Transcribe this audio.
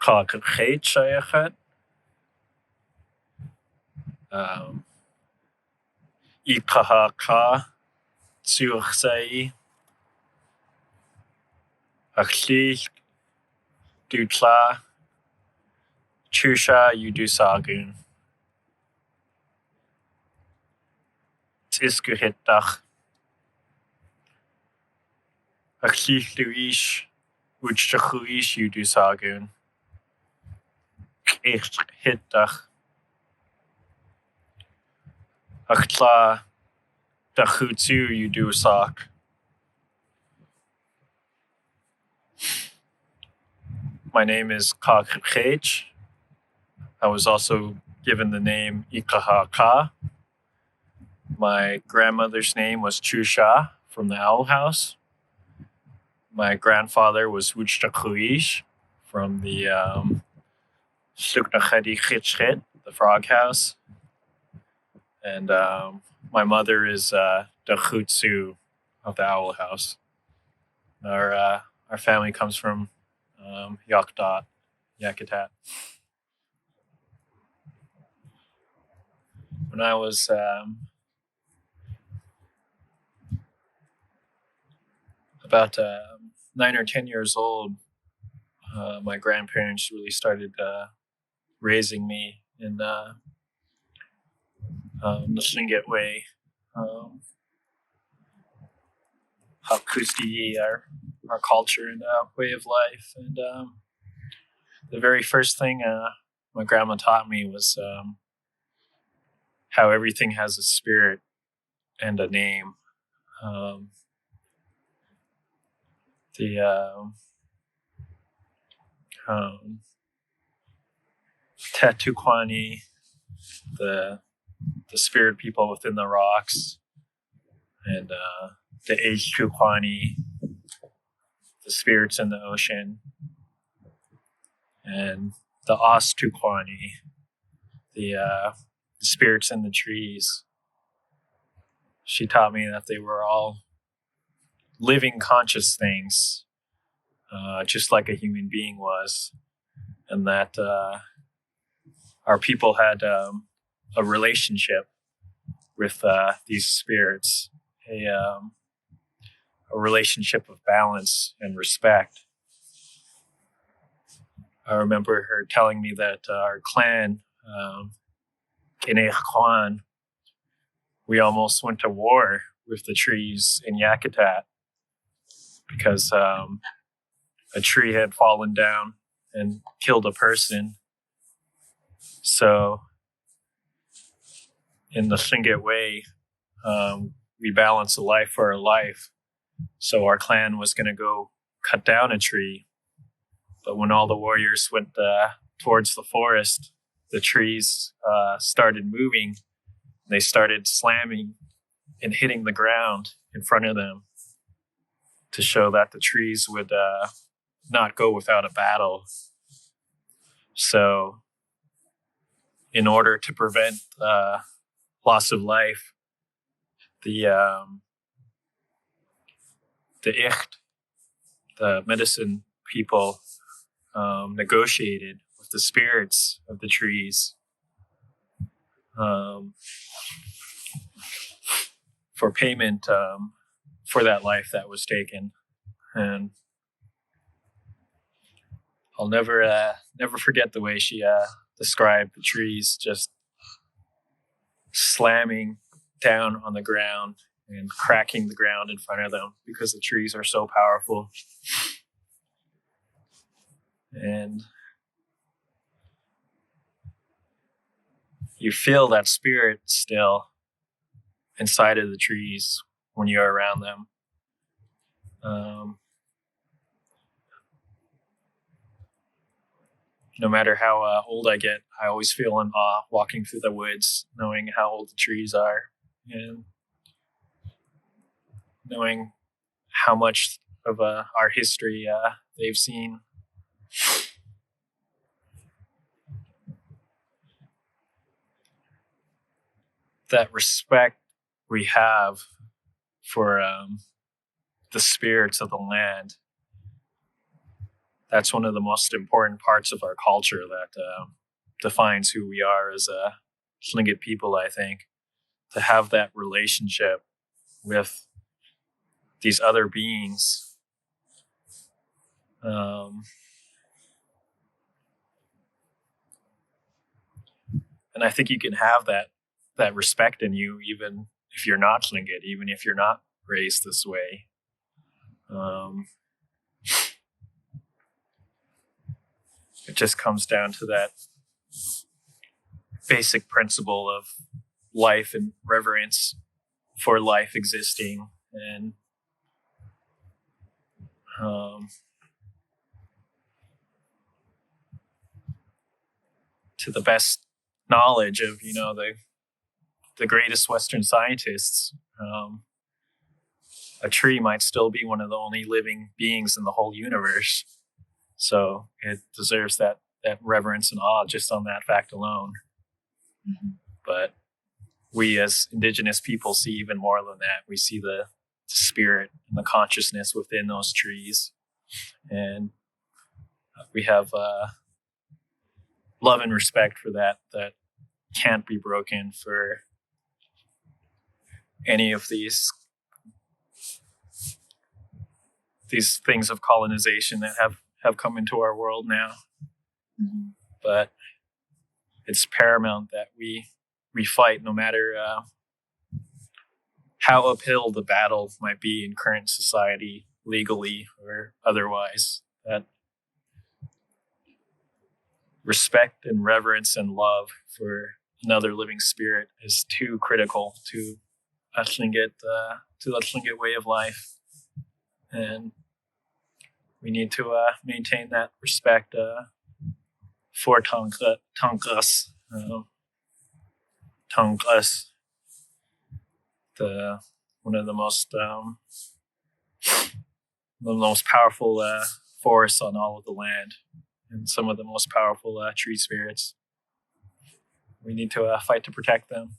concrete شيخت إقهاقا تسوخسي أخلي دوتلا تشوشا يدوساغون تسكوهتاخ أخلي لويش وجتخويش يدوساغون كيهتاخ أخلا دخوتسو يدوساك. My name is Kakh. I was also given the name Ikahaka. My grandmother's name was Chusha from the Owl House. My grandfather was Wuchtakhuish from the Suknachedi Chitchit, the Frog House. And my mother is Dakhutsu of the Owl House. Our family comes from Yakutat. When I was about 9 or 10 years old, my grandparents really started raising me in the Tlingit way. Hakusti, our culture and way of life. And the very first thing my grandma taught me was how everything has a spirit and a name. The Tetukwani, the spirit people within the rocks, and the Age-Tukwani, the spirits in the ocean, and the Os-Tukwani, the spirits in the trees. She taught me that they were all living conscious things, just like a human being was, and that our people had a relationship with these spirits, a relationship of balance and respect. I remember her telling me that our clan, Kineh Kwan, we almost went to war with the trees in Yakutat because a tree had fallen down and killed a person. So in the Tlingit way, we balance a life for a life. So our clan was going to go cut down a tree. But when all the warriors went towards the forest, the trees started moving. They started slamming and hitting the ground in front of them to show that the trees would not go without a battle. So in order to prevent loss of life, the Icht, the medicine people, negotiated with the spirits of the trees for payment for that life that was taken. And I'll never forget the way she described the trees just slamming down on the ground and cracking the ground in front of them because the trees are so powerful. And you feel that spirit still inside of the trees when you're around them. No matter how old I get, I always feel in awe walking through the woods, knowing how old the trees are and knowing how much of our history they've seen. That respect we have for the spirits of the land that's one of the most important parts of our culture that defines who we are as a Tlingit people, I think, to have that relationship with these other beings. And I think you can have that respect in you, even if you're not Tlingit, even if you're not raised this way. It just comes down to that basic principle of life and reverence for life existing, and to the best knowledge of the greatest Western scientists, a tree might still be one of the only living beings in the whole universe. So it deserves that reverence and awe just on that fact alone. Mm-hmm. But we as Indigenous people see even more than that. We see the spirit and the consciousness within those trees. And we have love and respect for that can't be broken for any of these things of colonization that have come into our world now. Mm-hmm. But it's paramount that we fight, no matter how uphill the battle might be in current society, legally or otherwise. That respect and reverence and love for another living spirit is too critical to the Tlingit way of life, and we need to maintain that respect for Tongass. Tongass, one of the most powerful forests on all of the land, and some of the most powerful tree spirits. We need to fight to protect them.